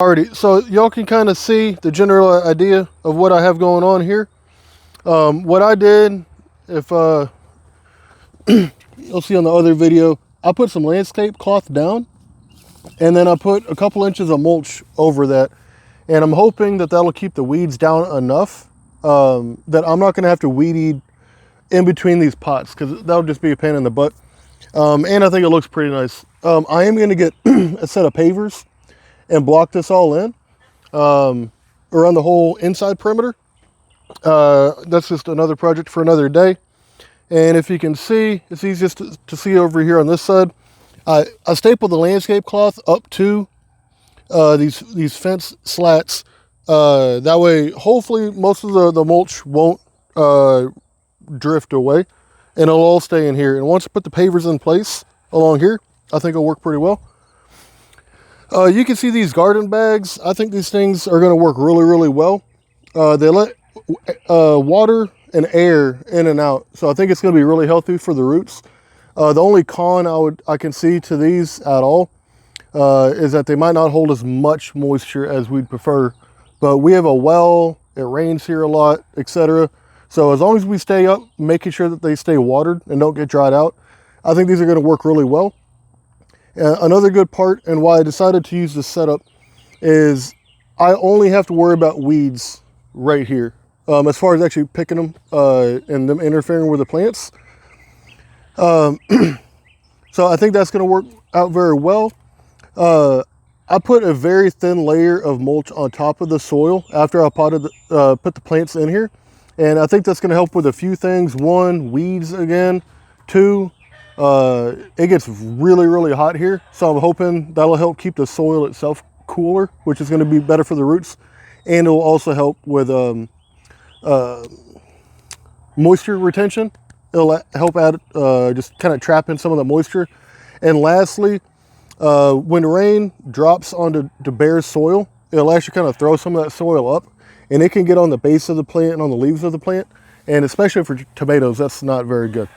Alrighty, so y'all can kind of see the general idea of what I have going on here. What I did, if you'll see on the other video, I put some landscape cloth down, and then I put a couple inches of mulch over that, and I'm hoping that that'll keep the weeds down enough that I'm not going to have to weed eat in between these pots, because that'll just be a pain in the butt. And I think it looks pretty nice. I am going to get a set of pavers and block this all in around the whole inside perimeter. That's just another project for another day. And if you can see, it's easiest to see over here on this side. I stapled the landscape cloth up to these fence slats. That way, hopefully, most of the mulch won't drift away, and it'll all stay in here. And once I put the pavers in place along here, I think it'll work pretty well. You can see these garden bags. I think these things are going to work really, really well. They let water and air in and out, so I think it's going to be really healthy for the roots. The only con I can see to these at all is that they might not hold as much moisture as we'd prefer. But we have a well, it rains here a lot, etc. So as long as we stay up, making sure that they stay watered and don't get dried out, I think these are going to work really well. Another good part, and why I decided to use this setup, is I only have to worry about weeds right here. As far as actually picking them and them interfering with the plants. So I think that's going to work out very well. I put a very thin layer of mulch on top of the soil after I put the plants in here. And I think that's going to help with a few things. One, weeds again. Two, it gets really, really hot here. So I'm hoping that'll help keep the soil itself cooler, which is going to be better for the roots. And it will also help with moisture retention. It'll help add, just kind of trap in some of the moisture. And lastly, when rain drops onto bare soil, it'll actually kind of throw some of that soil up, and it can get on the base of the plant and on the leaves of the plant. And especially for tomatoes, that's not very good.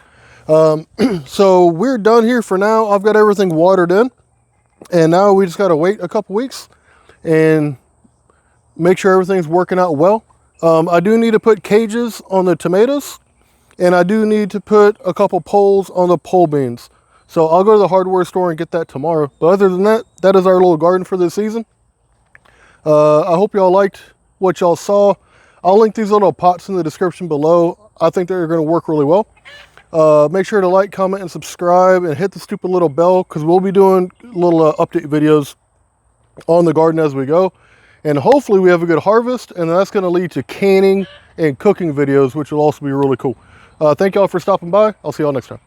So we're done here for now. I've got everything watered in, and now we just got to wait a couple weeks and make sure everything's working out well. I do need to put cages on the tomatoes, and I do need to put a couple poles on the pole beans. So I'll go to the hardware store and get that tomorrow. But other than that, that is our little garden for this season. I hope y'all liked what y'all saw. I'll link these little pots in the description below. I think they're going to work really well. Make sure to like, comment, and subscribe, and hit the stupid little bell, because we'll be doing little update videos on the garden as we go. And hopefully we have a good harvest, and that's going to lead to canning and cooking videos, which will also be really cool. Thank y'all for stopping by. I'll see y'all next time.